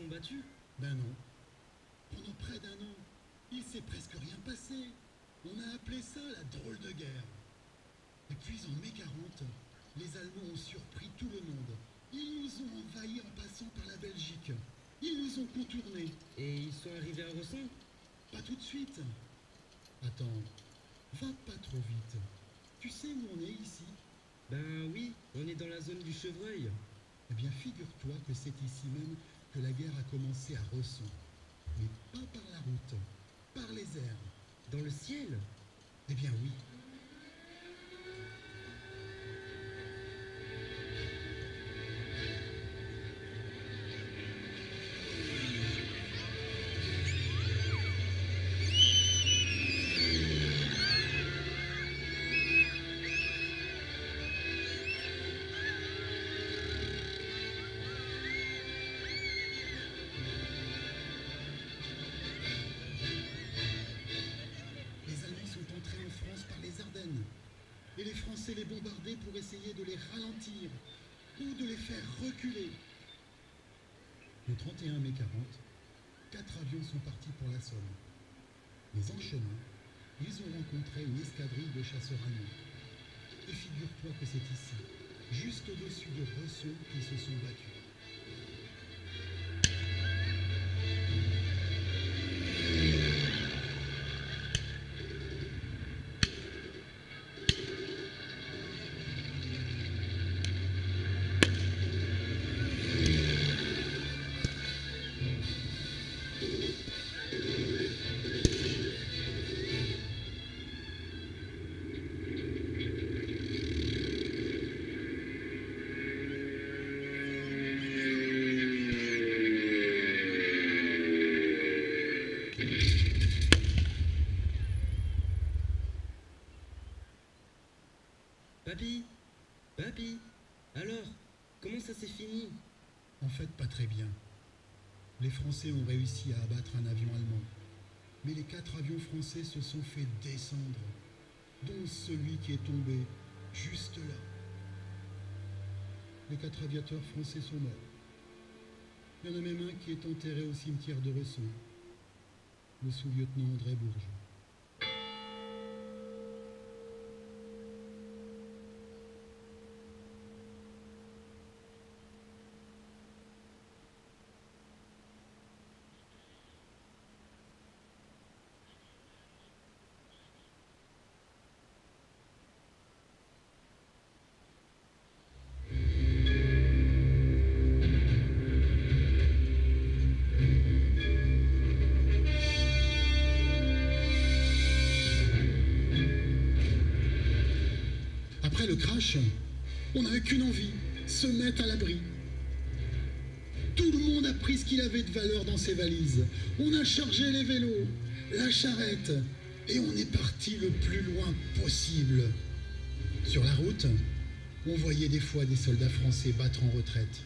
sont battus? Ben non. Pendant près d'un an, il s'est presque rien passé. On a appelé ça la drôle de guerre. Et puis en mai 40, les Allemands ont surpris tout le monde. Ils nous ont envahis en passant par la Belgique. Ils nous ont contournés. Et ils sont arrivés à Ressons? Pas tout de suite. Attends, va pas trop vite. Tu sais où on est ici? Ben oui, on est dans la zone du Chevreuil. Eh bien, figure-toi que c'est ici même que la guerre a commencé à Ressons. Mais pas par la route, par les airs. Dans le ciel? Eh bien oui. Les Allemands sont entrés en France par les Ardennes. Et les Français les bombardaient pour essayer de les ralentir ou de les faire reculer. Le 31 mai 40, 4 avions sont partis pour la Somme. Mais en chemin, ils ont rencontré une escadrille de chasseurs allemands. Et figure-toi que c'est ici, juste au-dessus de Ressons, qu'ils se sont battus. Papy? Papy? Alors, comment ça s'est fini? En fait, pas très bien. Les Français ont réussi à abattre un avion allemand. Mais les 4 avions français se sont fait descendre, dont celui qui est tombé juste là. Les 4 aviateurs français sont morts. Il y en a même un qui est enterré au cimetière de Ressons, le sous-lieutenant André Bourges. Après le crash, on n'avait qu'une envie, se mettre à l'abri. Tout le monde a pris ce qu'il avait de valeur dans ses valises. On a chargé les vélos, la charrette, et on est parti le plus loin possible. Sur la route, on voyait des fois des soldats français battre en retraite.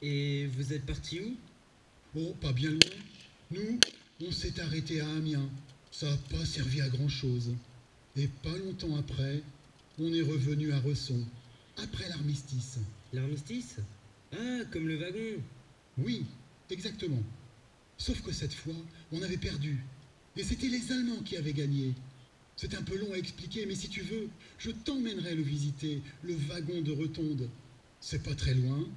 Et vous êtes parti où? Oh, pas bien loin. Nous, on s'est arrêté à Amiens. Ça n'a pas servi à grand-chose. Et pas longtemps après, on est revenu à Ressons, après l'armistice. L'armistice? Ah, comme le wagon. Oui, exactement. Sauf que cette fois, on avait perdu. Et c'était les Allemands qui avaient gagné. C'est un peu long à expliquer, mais si tu veux, je t'emmènerai le visiter, le wagon de Rotonde. C'est pas très loin.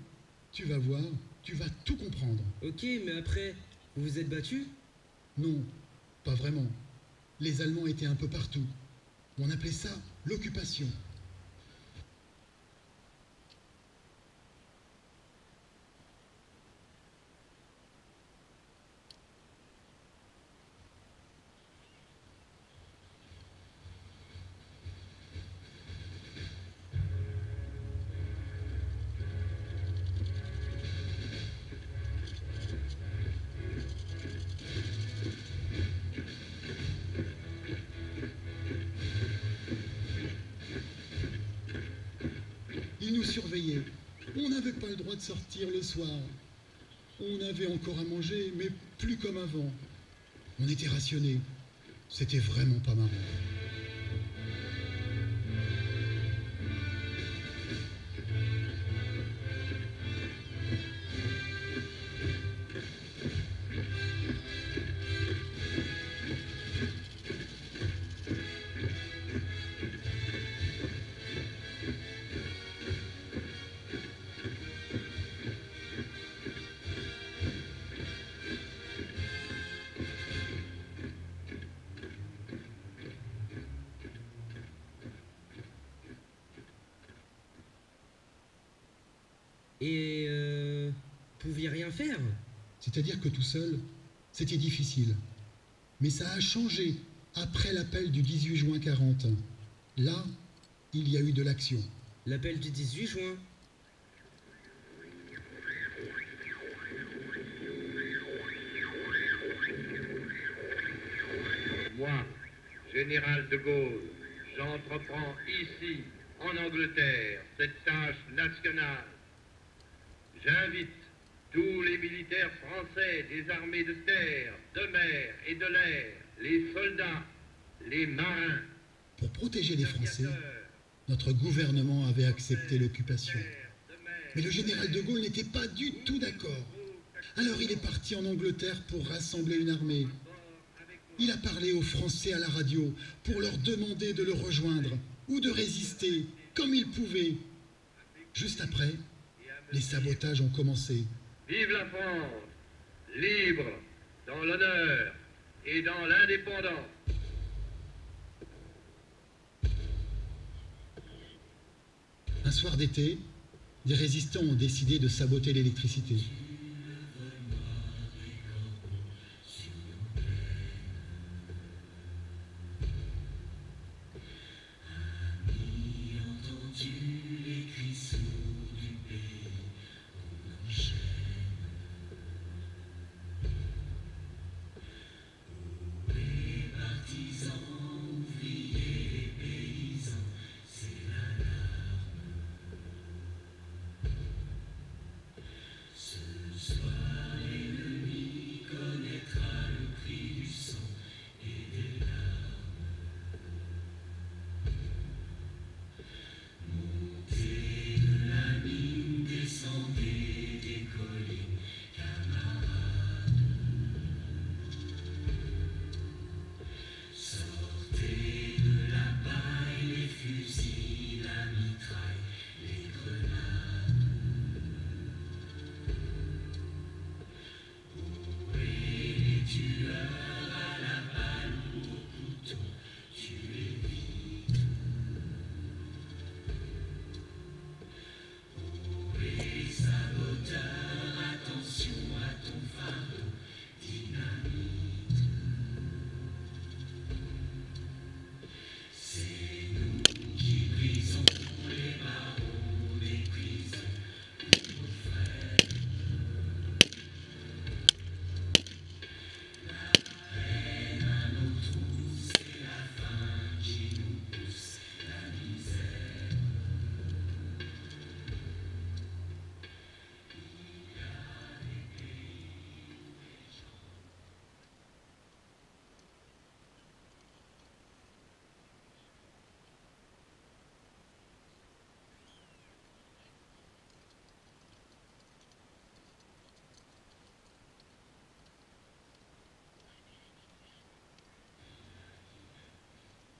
Tu vas voir, tu vas tout comprendre. Ok, mais après, vous vous êtes battu? Non, pas vraiment. Les Allemands étaient un peu partout. On appelait ça l'occupation. nous surveillaient. On n'avait pas le droit de sortir le soir. On avait encore à manger, mais plus comme avant. On était rationnés. C'était vraiment pas marrant. Et pouviez rien faire? C'est-à-dire que tout seul, c'était difficile. Mais ça a changé après l'appel du 18 juin 40. Là, il y a eu de l'action. L'appel du 18 juin. Moi, général de Gaulle, j'entreprends ici, en Angleterre, cette tâche nationale. J'invite tous les militaires français des armées de terre, de mer et de l'air, les soldats, les marins. Pour protéger les Français, notre gouvernement avait accepté l'occupation. Mais le général de Gaulle n'était pas du tout d'accord. Alors il est parti en Angleterre pour rassembler une armée. Il a parlé aux Français à la radio pour leur demander de le rejoindre ou de résister comme il pouvait. Juste après, les sabotages ont commencé. Vive la France, libre, dans l'honneur et dans l'indépendance. Un soir d'été, des résistants ont décidé de saboter l'électricité.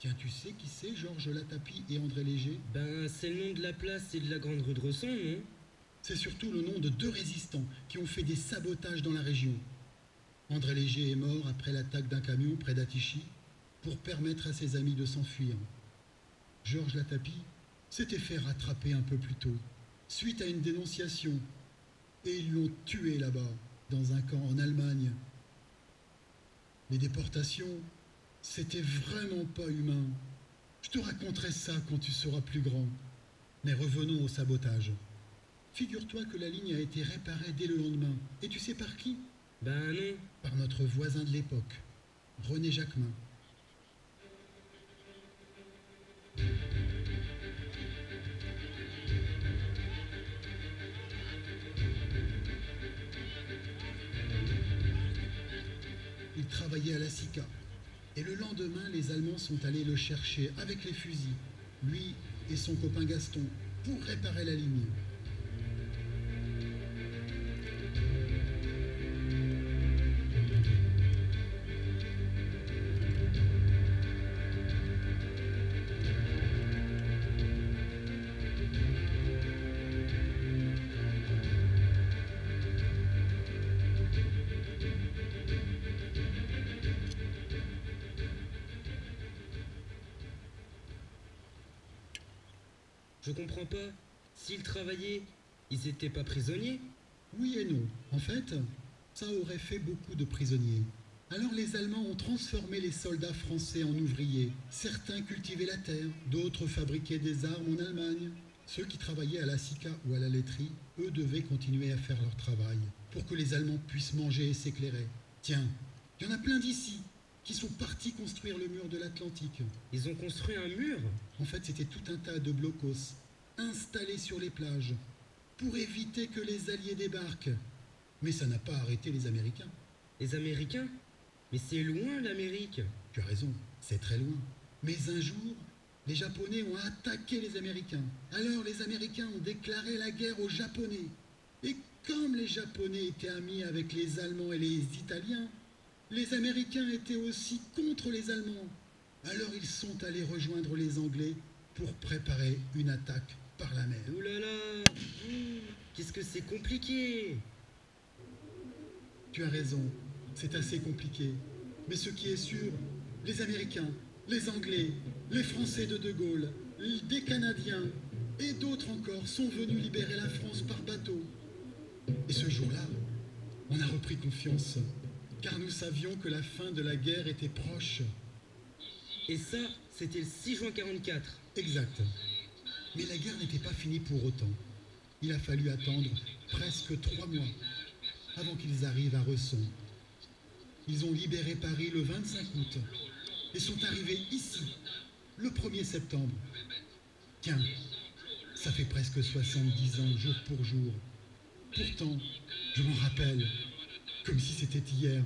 Tiens, tu sais qui c'est, Georges Latapie et André Léger? Ben, c'est le nom de la place et de la grande rue de Resson, non? C'est surtout le nom de deux résistants qui ont fait des sabotages dans la région. André Léger est mort après l'attaque d'un camion près d'Attichy pour permettre à ses amis de s'enfuir. Georges Latapie s'était fait rattraper un peu plus tôt, suite à une dénonciation, et ils l'ont tué là-bas, dans un camp en Allemagne. Les déportations, c'était vraiment pas humain. Je te raconterai ça quand tu seras plus grand. Mais revenons au sabotage. Figure-toi que la ligne a été réparée dès le lendemain. Et tu sais par qui? Ben non. Par notre voisin de l'époque, René Jacquemin. travaillait à la SICA. Et le lendemain, les Allemands sont allés le chercher avec les fusils, lui et son copain Gaston, pour réparer la ligne. Je comprends pas. S'ils travaillaient, ils étaient pas prisonniers? Oui et non. En fait, ça aurait fait beaucoup de prisonniers. Alors les Allemands ont transformé les soldats français en ouvriers. Certains cultivaient la terre, d'autres fabriquaient des armes en Allemagne. Ceux qui travaillaient à la SICA ou à la laiterie, eux devaient continuer à faire leur travail pour que les Allemands puissent manger et s'éclairer. Tiens, il y en a plein d'ici qui sont partis construire le mur de l'Atlantique. Ils ont construit un mur? En fait, c'était tout un tas de blocos installés sur les plages pour éviter que les Alliés débarquent. Mais ça n'a pas arrêté les Américains. Les Américains? Mais c'est loin l'Amérique. Tu as raison, c'est très loin. Mais un jour, les Japonais ont attaqué les Américains. Alors les Américains ont déclaré la guerre aux Japonais. Et comme les Japonais étaient amis avec les Allemands et les Italiens, les Américains étaient aussi contre les Allemands. Alors ils sont allés rejoindre les Anglais pour préparer une attaque par la mer. Ouh là là! Qu'est-ce que c'est compliqué! Tu as raison, c'est assez compliqué. Mais ce qui est sûr, les Américains, les Anglais, les Français de Gaulle, des Canadiens et d'autres encore sont venus libérer la France par bateau. Et ce jour-là, on a repris confiance, car nous savions que la fin de la guerre était proche. Et ça, c'était le 6 juin 44. Exact. Mais la guerre n'était pas finie pour autant. Il a fallu attendre presque 3 mois avant qu'ils arrivent à Resson. Ils ont libéré Paris le 25 août et sont arrivés ici le 1er septembre. Tiens, ça fait presque 70 ans jour pour jour. Pourtant, je m'en rappelle comme si c'était hier.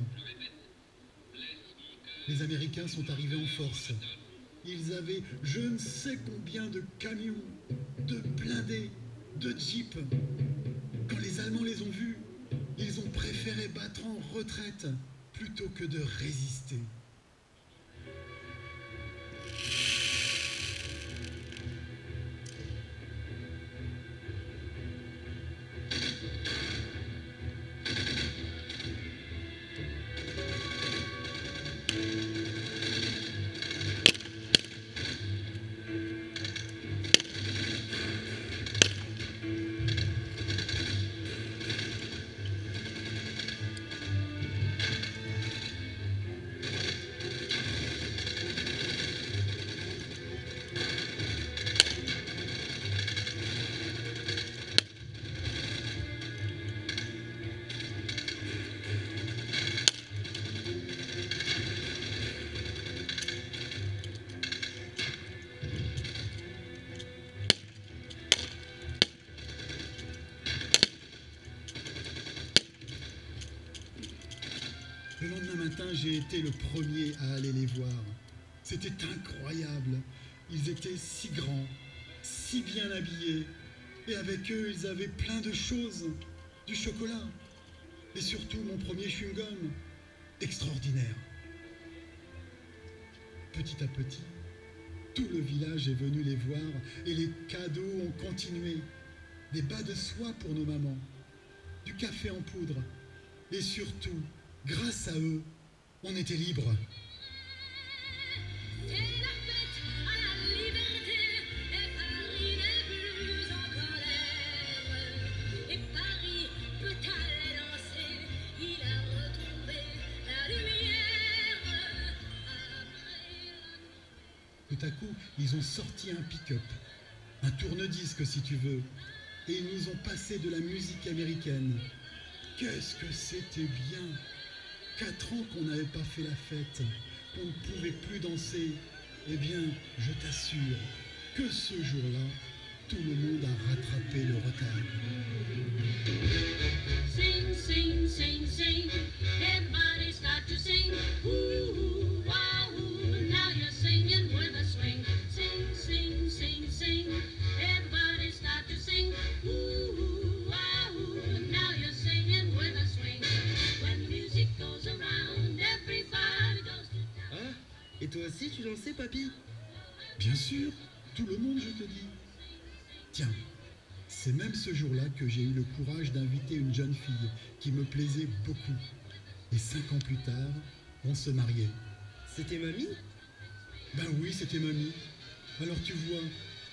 Les Américains sont arrivés en force. Ils avaient je ne sais combien de camions, de blindés, de jeeps. Quand les Allemands les ont vus, ils ont préféré battre en retraite plutôt que de résister. Le lendemain matin, j'ai été le premier à aller les voir. C'était incroyable. Ils étaient si grands, si bien habillés. Et avec eux, ils avaient plein de choses. Du chocolat. Et surtout, mon premier chewing-gum. Extraordinaire. Petit à petit, tout le village est venu les voir et les cadeaux ont continué. Des bas de soie pour nos mamans. Du café en poudre. Et surtout, grâce à eux, on était libres. C'est la fête à la liberté, et Paris n'est plus en colère. Et Paris peut aller danser, il a retrouvé la lumière. Tout à coup, ils ont sorti un pick-up, un tourne-disque si tu veux, et ils nous ont passé de la musique américaine. Qu'est-ce que c'était bien! 4 ans qu'on n'avait pas fait la fête, qu'on ne pouvait plus danser. Eh bien, je t'assure que ce jour-là, tout le monde a rattrapé le retard. Sing, sing, sing, sing, everybody's got to sing. Ooh. tu l'en sais, papy? Bien sûr, tout le monde, je te dis. Tiens, c'est même ce jour-là que j'ai eu le courage d'inviter une jeune fille qui me plaisait beaucoup. Et 5 ans plus tard, on se mariait. C'était mamie? Ben oui, c'était mamie. Alors tu vois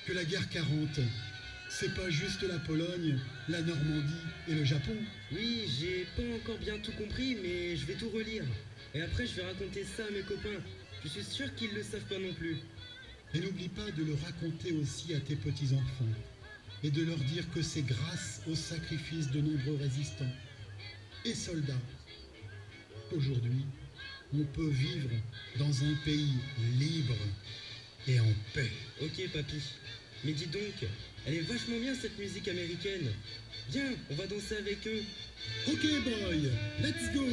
que la guerre 40, c'est pas juste la Pologne, la Normandie et le Japon. Oui, j'ai pas encore bien tout compris, mais je vais tout relire. Et après, je vais raconter ça à mes copains. Je suis sûr qu'ils le savent pas non plus. Et n'oublie pas de le raconter aussi à tes petits-enfants et de leur dire que c'est grâce au sacrifice de nombreux résistants et soldats qu'aujourd'hui, on peut vivre dans un pays libre et en paix. Ok, papy. Mais dis donc, elle est vachement bien cette musique américaine. Viens, on va danser avec eux. Ok boy, let's go!